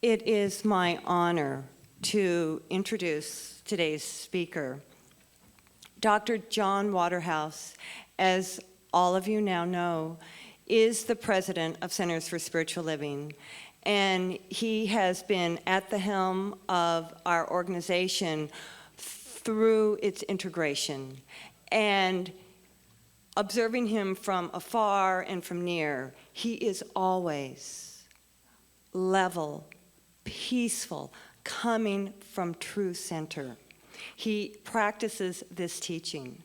It is my honor to introduce today's speaker. Dr. John Waterhouse, as all of you now know, is the president of Centers for Spiritual Living, and he has been at the helm of our organization through its integration. And observing him from afar and from near, he is always level, peaceful, coming from true center. He practices this teaching.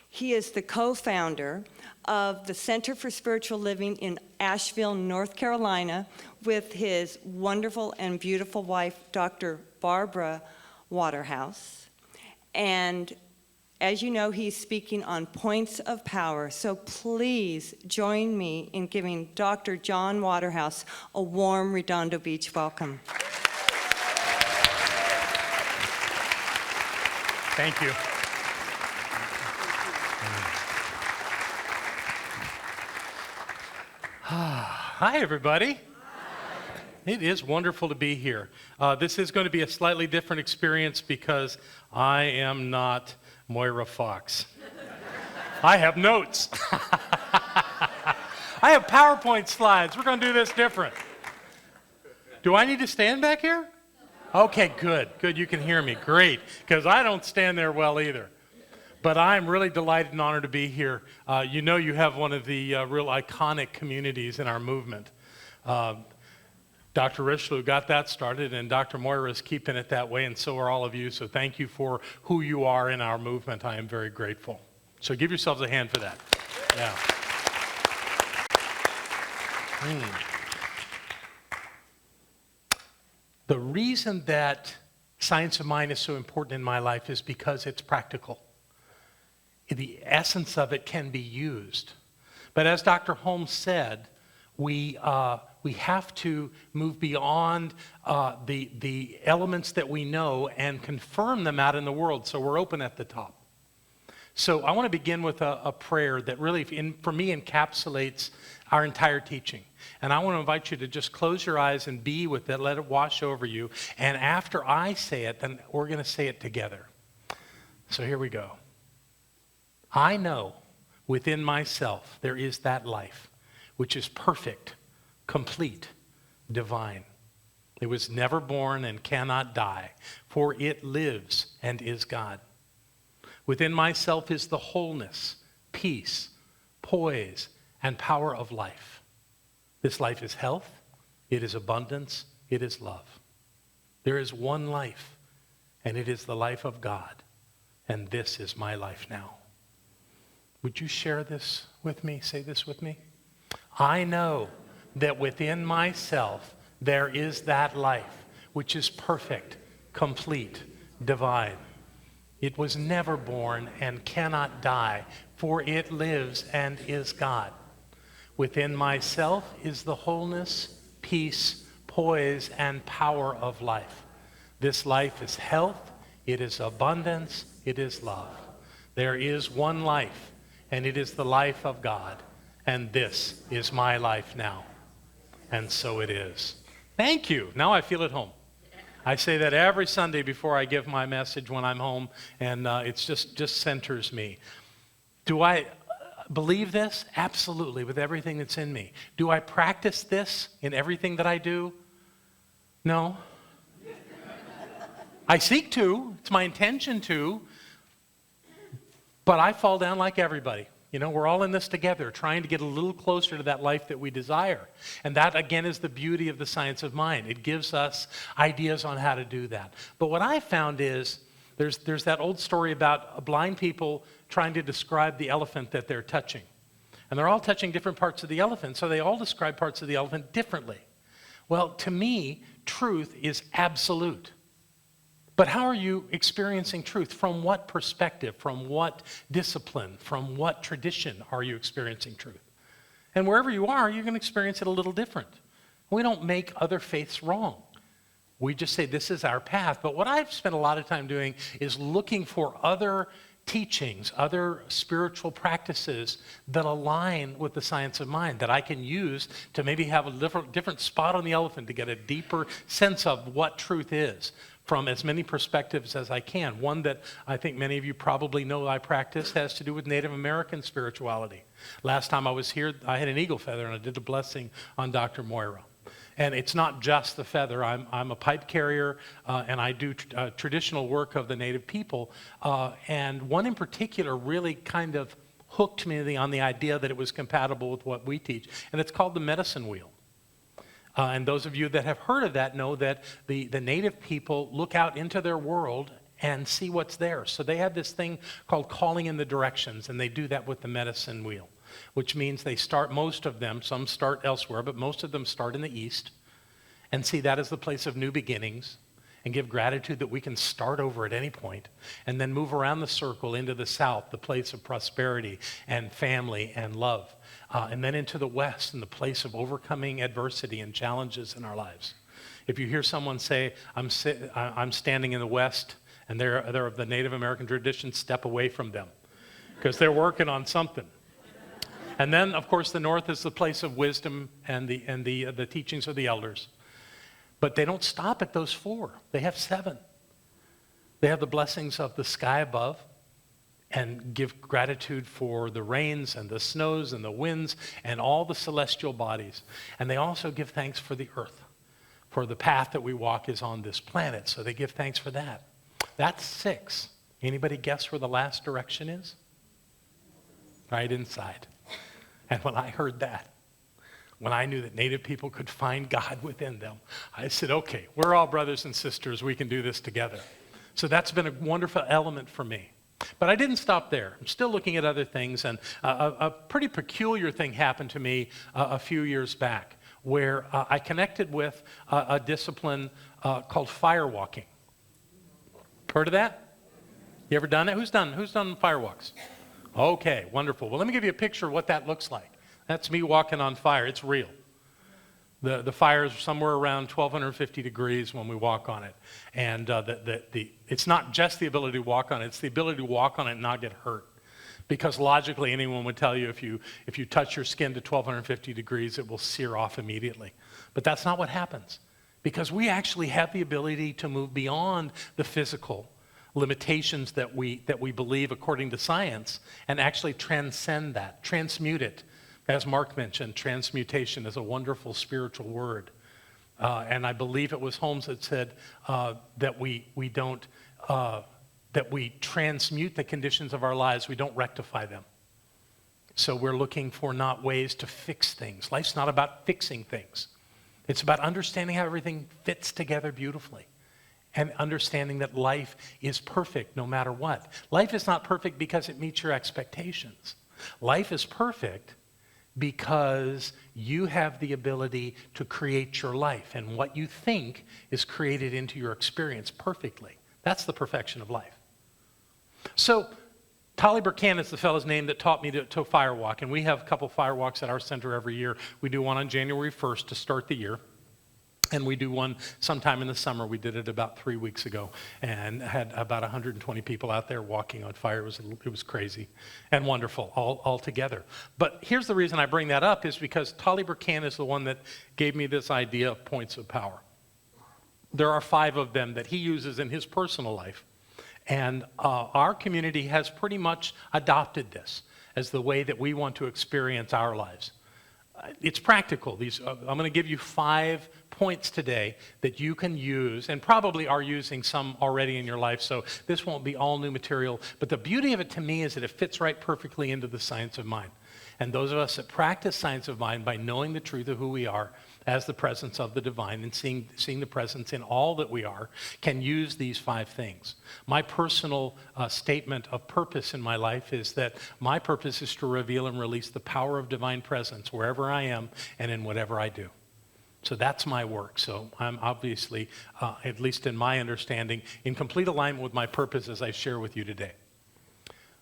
He is the co-founder of the Center for Spiritual Living in Asheville, North Carolina, with his wonderful and beautiful wife, Dr. Barbara Waterhouse. And as you know, he's speaking on points of power. So please join me in giving Dr. John Waterhouse a warm Redondo Beach welcome. Thank you. Hi, everybody. It is wonderful to be here. This is going to be a slightly different experience because I am not Moira Fox. I have notes. I have PowerPoint slides. We're going to do this different. Do I need to stand back here? Okay, good. Good, you can hear me. Great, because I don't stand there well either. But I'm really delighted and honored to be here. You know you have one of the real iconic communities in our movement. Dr. Richelieu got that started, and Dr. Moira is keeping it that way, and so are all of you. So thank you for who you are in our movement. I am very grateful. So give yourselves a hand for that. Yeah. The reason that science of mind is so important in my life is because it's practical. The essence of it can be used. But as Dr. Holmes said, we have to move beyond the elements that we know and confirm them out in the world, so we're open at the top. So I want to begin with a prayer that really, for me, encapsulates our entire teaching. And I want to invite you to just close your eyes and be with it, let it wash over you. And after I say it, then we're going to say it together. So here we go. I know within myself there is that life which is perfect, complete, divine. It was never born and cannot die, for it lives and is God. Within myself is the wholeness, peace, poise, and power of life. This life is health, it is abundance, it is love. There is one life, and it is the life of God, and this is my life now. Would you share this with me? Say this with me. I know that within myself there is that life which is perfect, complete, divine. It was never born and cannot die, for it lives and is God. Within myself is the wholeness, peace, poise, and power of life. This life is health, it is abundance, it is love. There is one life, and it is the life of God. And this is my life now. And so it is. Thank you. Now I feel at home. I say that every Sunday before I give my message when I'm home, and it just centers me. Do I believe this? Absolutely, with everything that's in me. Do I practice this in everything that I do? No. I seek to. It's my intention to. But I fall down like everybody. You know, we're all in this together, trying to get a little closer to that life that we desire. And that, again, is the beauty of the science of mind. It gives us ideas on how to do that. But what I found is, there's that old story about blind people trying to describe the elephant that they're touching. And they're all touching different parts of the elephant, so they all describe parts of the elephant differently. Well, to me, truth is absolute. But how are you experiencing truth? From what perspective? From what discipline? From what tradition are you experiencing truth? And wherever you are, you're going to experience it a little different. We don't make other faiths wrong. We just say this is our path. But what I've spent a lot of time doing is looking for other teachings, other spiritual practices that align with the science of mind that I can use to maybe have a different spot on the elephant to get a deeper sense of what truth is from as many perspectives as I can. One that I think many of you probably know I practice has to do with Native American spirituality. Last time I was here, I had an eagle feather and I did a blessing on Dr. Moira. And it's not just the feather. I'm a pipe carrier, and I do traditional work of the Native people. And one in particular really kind of hooked me on the idea that it was compatible with what we teach. And it's called the medicine wheel. And those of you that have heard of that know that the Native people look out into their world and see what's there. So they have this thing called calling in the directions, and they do that with the medicine wheel, which means they start, most of them, some start elsewhere, but most of them start in the east and see that as the place of new beginnings and give gratitude that we can start over at any point, and then move around the circle into the south, the place of prosperity and family and love, and then into the west and the place of overcoming adversity and challenges in our lives. If you hear someone say, I'm standing in the west, and they're of the Native American tradition, step away from them because they're working on something. And then, of course, the north is the place of wisdom and the teachings of the elders. But they don't stop at those 4. They have 7. They have the blessings of the sky above and give gratitude for the rains and the snows and the winds and all the celestial bodies. And they also give thanks for the earth, for the path that we walk is on this planet. So they give thanks for that. That's 6. Anybody guess where the last direction is? Right inside. And when I heard that, when I knew that Native people could find God within them, I said, okay, we're all brothers and sisters. We can do this together. So that's been a wonderful element for me. But I didn't stop there. I'm still looking at other things. And a pretty peculiar thing happened to me a few years back where I connected with a discipline called firewalking. Heard of that? You ever done it? Who's done firewalks? Okay, wonderful. Well, let me give you a picture of what that looks like. That's me walking on fire. It's real. The fire is somewhere around 1,250 degrees when we walk on it. And it's not just the ability to walk on it, it's the ability to walk on it and not get hurt. Because logically, anyone would tell you if you touch your skin to 1,250 degrees, it will sear off immediately. But that's not what happens. Because we actually have the ability to move beyond the physical limitations that we believe according to science and actually transcend that, transmute it. As Mark mentioned, transmutation is a wonderful spiritual word. And I believe it was Holmes that said that we transmute the conditions of our lives, we don't rectify them. So we're looking for not ways to fix things. Life's not about fixing things. It's about understanding how everything fits together beautifully and understanding that life is perfect no matter what. Life is not perfect because it meets your expectations. Life is perfect because you have the ability to create your life, and what you think is created into your experience perfectly. That's the perfection of life. So, Tolly Burkan is the fellow's name that taught me to firewalk, and we have a couple firewalks at our center every year. We do one on January 1st to start the year. And we do one sometime in the summer. We did it about 3 weeks ago and had about 120 people out there walking on fire. It was crazy and wonderful all together. But here's the reason I bring that up is because Tolly Burkan is the one that gave me this idea of points of power. There are 5 of them that he uses in his personal life. And our community has pretty much adopted this as the way that we want to experience our lives. It's practical. I'm going to give you 5 points today that you can use, and probably are using some already in your life, so this won't be all new material. But the beauty of it to me is that it fits right perfectly into the science of mind. And those of us that practice science of mind by knowing the truth of who we are as the presence of the divine and seeing the presence in all that we are can use these 5 things. My personal statement of purpose in my life is that my purpose is to reveal and release the power of divine presence wherever I am and in whatever I do. So that's my work. So I'm obviously, at least in my understanding, in complete alignment with my purpose as I share with you today.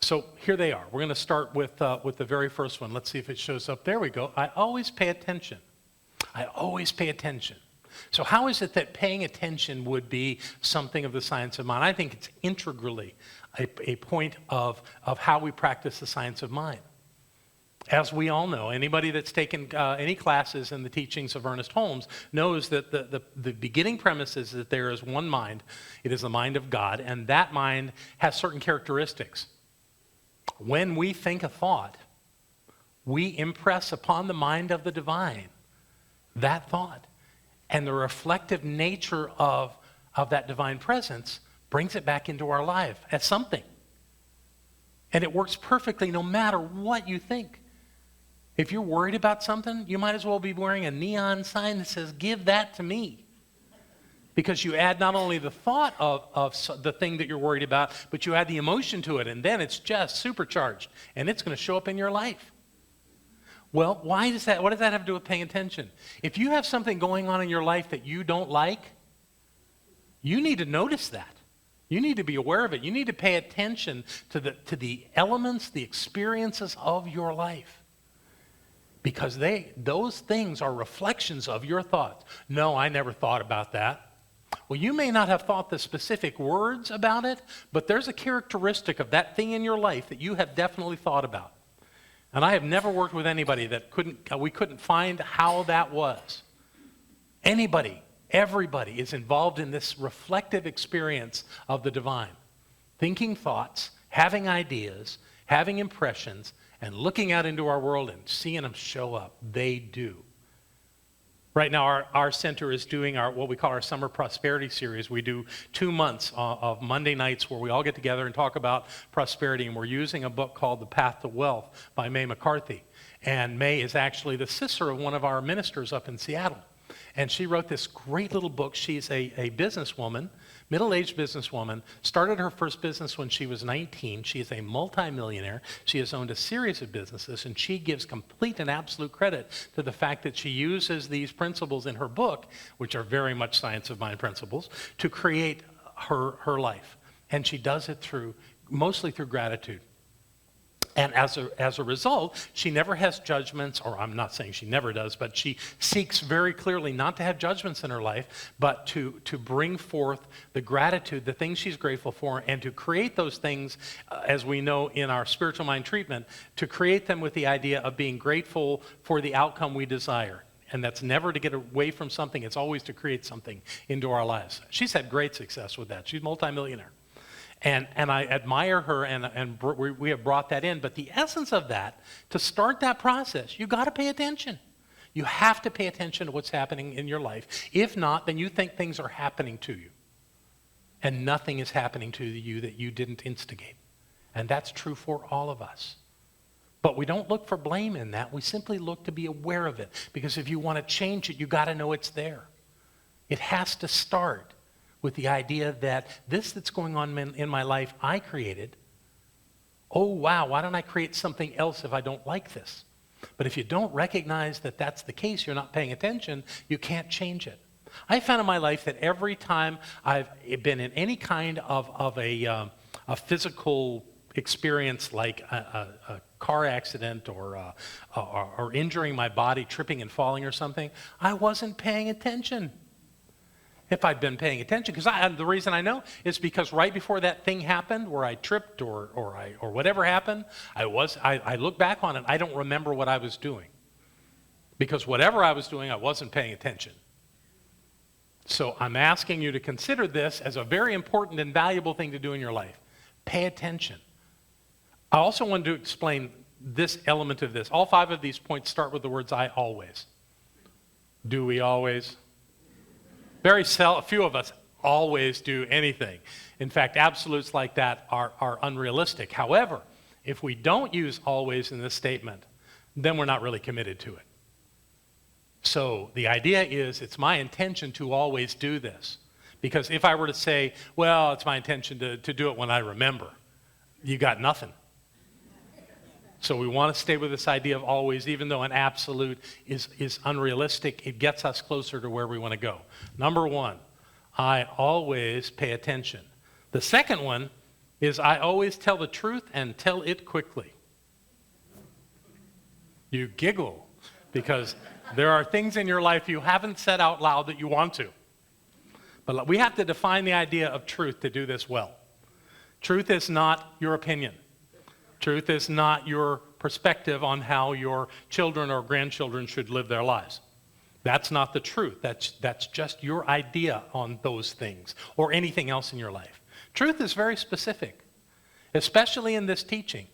So here they are. We're going to start with the very first one. Let's see if it shows up. There we go. I always pay attention. I always pay attention. So how is it that paying attention would be something of the science of mind? I think it's integrally a point of how we practice the science of mind. As we all know, anybody that's taken any classes in the teachings of Ernest Holmes knows that the beginning premise is that there is one mind. It is the mind of God, and that mind has certain characteristics. When we think a thought, we impress upon the mind of the divine that thought. And the reflective nature of that divine presence brings it back into our life as something. And it works perfectly no matter what you think. If you're worried about something, you might as well be wearing a neon sign that says, "Give that to me." Because you add not only the thought of the thing that you're worried about, but you add the emotion to it, and then it's just supercharged, and it's going to show up in your life. Well, what does that have to do with paying attention? If you have something going on in your life that you don't like, you need to notice that. You need to be aware of it. You need to pay attention to the elements, the experiences of your life. Because those things are reflections of your thoughts. No, I never thought about that. Well, you may not have thought the specific words about it, but there's a characteristic of that thing in your life that you have definitely thought about. And I have never worked with anybody that we couldn't find how that was. Anybody, everybody is involved in this reflective experience of the divine. Thinking thoughts, having ideas, having impressions, and looking out into our world and seeing them show up. They do. Right now, our center is doing what we call our Summer Prosperity Series. We do 2 months of Monday nights where we all get together and talk about prosperity, and we're using a book called The Path to Wealth by Mae McCarthy. And Mae is actually the sister of one of our ministers up in Seattle. And she wrote this great little book. She's a businesswoman, middle-aged businesswoman, started her first business when she was 19. She is a multimillionaire. She has owned a series of businesses, and she gives complete and absolute credit to the fact that she uses these principles in her book, which are very much science of mind principles, to create her life. And she does it mostly through gratitude. And as a result, she never has judgments, or I'm not saying she never does, but she seeks very clearly not to have judgments in her life, but to bring forth the gratitude, the things she's grateful for, and to create those things, as we know in our spiritual mind treatment, to create them with the idea of being grateful for the outcome we desire. And that's never to get away from something, it's always to create something into our lives. She's had great success with that. She's a multimillionaire. And I admire her, and we have brought that in. But the essence of that, to start that process, you got to pay attention. You have to pay attention to what's happening in your life. If not, then you think things are happening to you. And nothing is happening to you that you didn't instigate. And that's true for all of us. But we don't look for blame in that. We simply look to be aware of it. Because if you want to change it, you got to know it's there. It has to start with the idea that this that's going on in my life, I created. Oh, wow, why don't I create something else if I don't like this? But if you don't recognize that that's the case, you're not paying attention, you can't change it. I found in my life that every time I've been in any kind of a physical experience, like a car accident or injuring my body, tripping and falling or something, I wasn't paying attention. If I'd been paying attention, because the reason I know is because right before that thing happened, where I tripped or whatever happened, I look back on it, I don't remember what I was doing, because whatever I was doing, I wasn't paying attention. So I'm asking you to consider this as a very important and valuable thing to do in your life. Pay attention. I also wanted to explain this element of this. All 5 of these points start with the words "I always." Do we always? Very few of us always do anything. In fact, absolutes like that are unrealistic. However, if we don't use always in this statement, then we're not really committed to it. So the idea is, it's my intention to always do this. Because if I were to say, well, it's my intention to do it when I remember, you got nothing. So we want to stay with this idea of always, even though an absolute is unrealistic. It gets us closer to where we want to go. Number 1, I always pay attention. The second one is I always tell the truth and tell it quickly. You giggle. because there are things in your life you haven't said out loud that you want to. But we have to define the idea of truth to do this well. Truth is not your opinion. Truth is not your perspective on how your children or grandchildren should live their lives. That's not the truth. That's just your idea on those things or anything else in your life. Truth is very specific, especially in this teaching.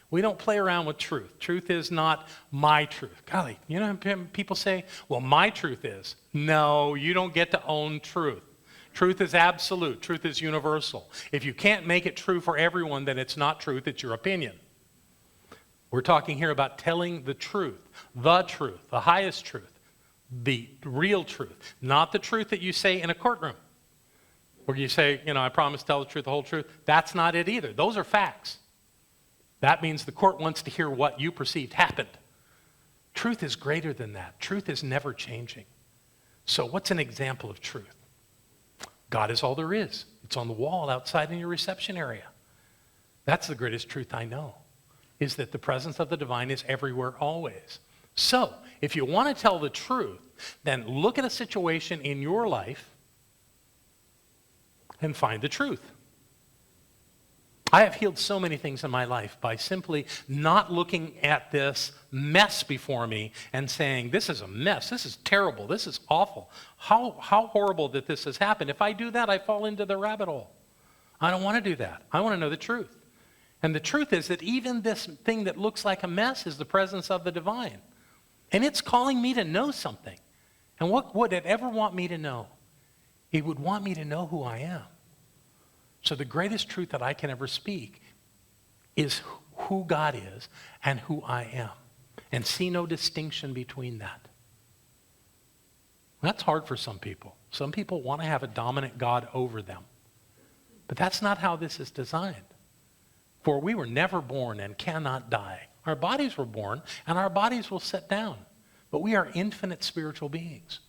We don't play around with truth. Truth is not my truth. Golly, you know, people say, well, my truth is. No, you don't get to own truth. Truth is absolute. Truth is universal. If you can't make it true for everyone, then it's not truth, it's your opinion. We're talking here about telling the truth, the highest truth, the real truth, not the truth that you say in a courtroom, where you say, you know, I promise to tell the truth, the whole truth. That's not it either. Those are facts. That means the court wants to hear what you perceived happened. Truth is greater than that. Truth is never changing. So what's an example of truth? God is all there is. It's on the wall outside in your reception area. That's the greatest truth I know, is that the presence of the divine is everywhere always. So, if you want to tell the truth, then look at a situation in your life and find the truth. I have healed so many things in my life by simply not looking at this mess before me and saying, this is a mess, this is terrible, this is awful. How horrible that this has happened. If I do that, I fall into the rabbit hole. I don't want to do that. I want to know the truth. And the truth is that even this thing that looks like a mess is the presence of the divine. And it's calling me to know something. And what would it ever want me to know? It would want me to know who I am. So the greatest truth that I can ever speak is who God is and who I am, and see no distinction between that. That's hard for some people. Some people want to have a dominant God over them. But that's not how this is designed. For we were never born and cannot die. Our bodies were born and our bodies will sit down. But we are infinite spiritual beings.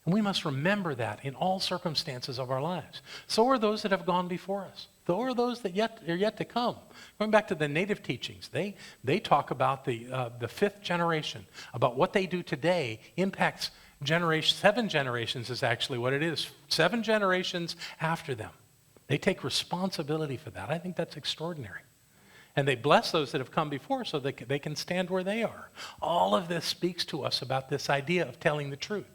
And we must remember that in all circumstances of our lives. So are those that have gone before us. So are those that are yet to come. Going back to the native teachings, they talk about the fifth generation, about what they do today impacts 7 generations is actually what it is. 7 generations after them. They take responsibility for that. I think that's extraordinary. And they bless those that have come before so they can stand where they are. All of this speaks to us about this idea of telling the truth.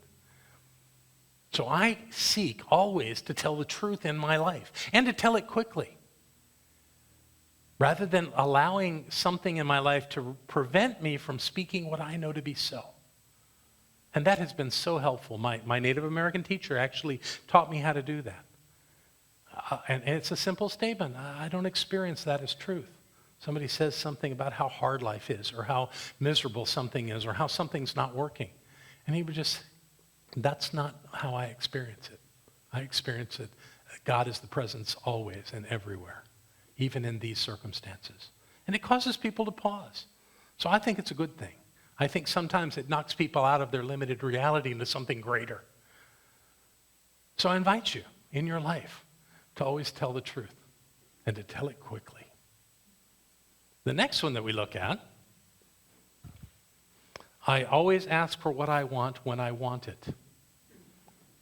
So I seek always to tell the truth in my life and to tell it quickly, rather than allowing something in my life to prevent me from speaking what I know to be so. And that has been so helpful. My Native American teacher actually taught me how to do that. And it's a simple statement. I don't experience that as truth. Somebody says something about how hard life is or how miserable something is or how something's not working. And he would just... That's not how I experience it. I experience it. God is the presence always and everywhere, even in these circumstances. And it causes people to pause. So I think it's a good thing. I think sometimes it knocks people out of their limited reality into something greater. So I invite you in your life to always tell the truth and to tell it quickly. The next one that we look at, I always ask for what I want when I want it.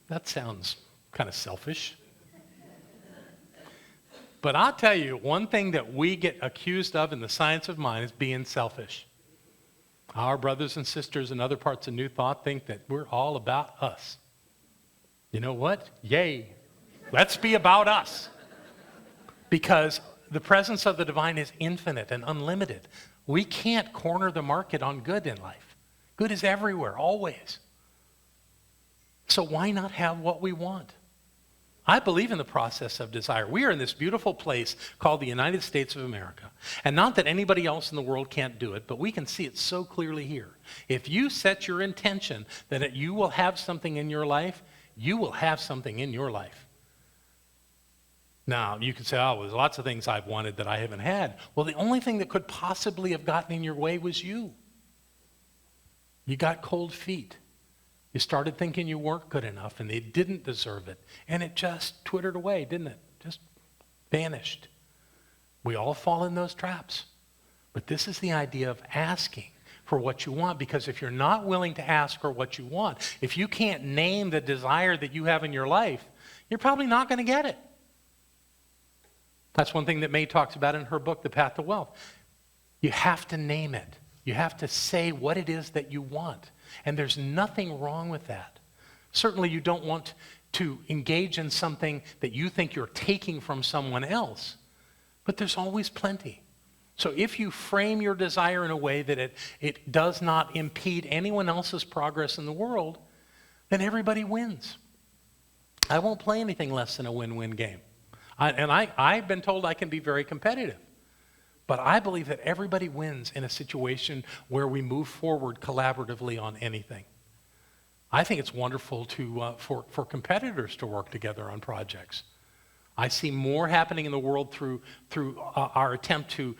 That sounds kind of selfish. But I'll tell you, one thing that we get accused of in the science of mind is being selfish. Our brothers and sisters in other parts of New Thought think that we're all about us. You know what? Yay. Let's be about us. Because the presence of the divine is infinite and unlimited. We can't corner the market on good in life. Good is everywhere, always. So why not have what we want? I believe in the process of desire. We are in this beautiful place called the United States of America. And not that anybody else in the world can't do it, but we can see it so clearly here. If you set your intention that you will have something in your life, you will have something in your life. Now, you could say, oh, there's lots of things I've wanted that I haven't had. Well, the only thing that could possibly have gotten in your way was you. You got cold feet. You started thinking you weren't good enough and they didn't deserve it. And it just twittered away, didn't it? Just vanished. We all fall in those traps. But this is the idea of asking for what you want, because if you're not willing to ask for what you want, if you can't name the desire that you have in your life, you're probably not going to get it. That's one thing that May talks about in her book, The Path to Wealth. You have to name it. You have to say what it is that you want. And there's nothing wrong with that. Certainly you don't want to engage in something that you think you're taking from someone else, but there's always plenty. So if you frame your desire in a way that it does not impede anyone else's progress in the world, then everybody wins. I won't play anything less than a win-win game. I've been told I can be very competitive. But I believe that everybody wins in a situation where we move forward collaboratively on anything. I think it's wonderful for competitors to work together on projects. I see more happening in the world through our attempt to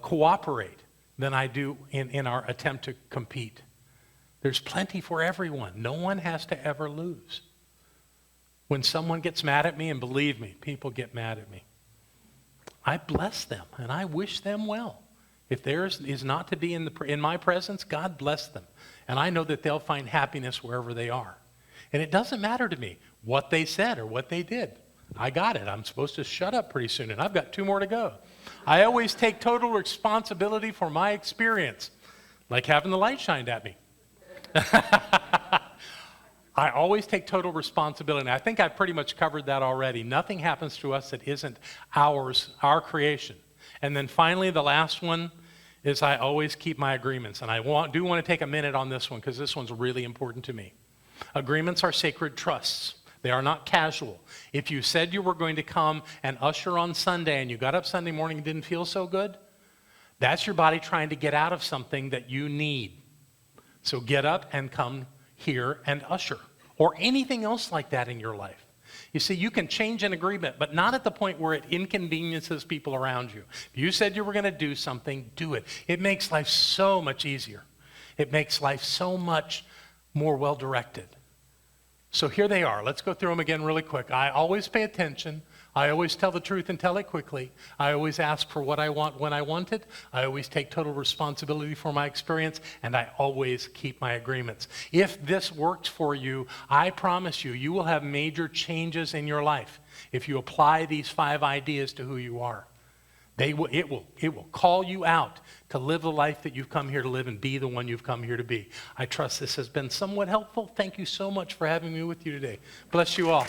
cooperate than I do in our attempt to compete. There's plenty for everyone. No one has to ever lose. When someone gets mad at me, and believe me, people get mad at me, I bless them and I wish them well. If theirs is not to be in my presence, God bless them. And I know that they'll find happiness wherever they are. And it doesn't matter to me what they said or what they did. I got it. I'm supposed to shut up pretty soon, and I've got 2 more to go. I always take total responsibility for my experience, like having the light shined at me. I always take total responsibility, and I think I've pretty much covered that already. Nothing happens to us that isn't ours, our creation. And then finally, the last one is I always keep my agreements. And I do want to take a minute on this one because this one's really important to me. Agreements are sacred trusts. They are not casual. If you said you were going to come and usher on Sunday and you got up Sunday morning and didn't feel so good, that's your body trying to get out of something that you need. So get up and come here and usher, or anything else like that in your life. You see, you can change an agreement, but not at the point where it inconveniences people around you. If you said you were going to do something, do it. It makes life so much easier. It makes life so much more well-directed. So here they are. Let's go through them again really quick. I always pay attention. I always tell the truth and tell it quickly. I always ask for what I want when I want it. I always take total responsibility for my experience, and I always keep my agreements. If this works for you, I promise you, you will have major changes in your life if you apply these 5 ideas to who you are. It will call you out to live the life that you've come here to live and be the one you've come here to be. I trust this has been somewhat helpful. Thank you so much for having me with you today. Bless you all.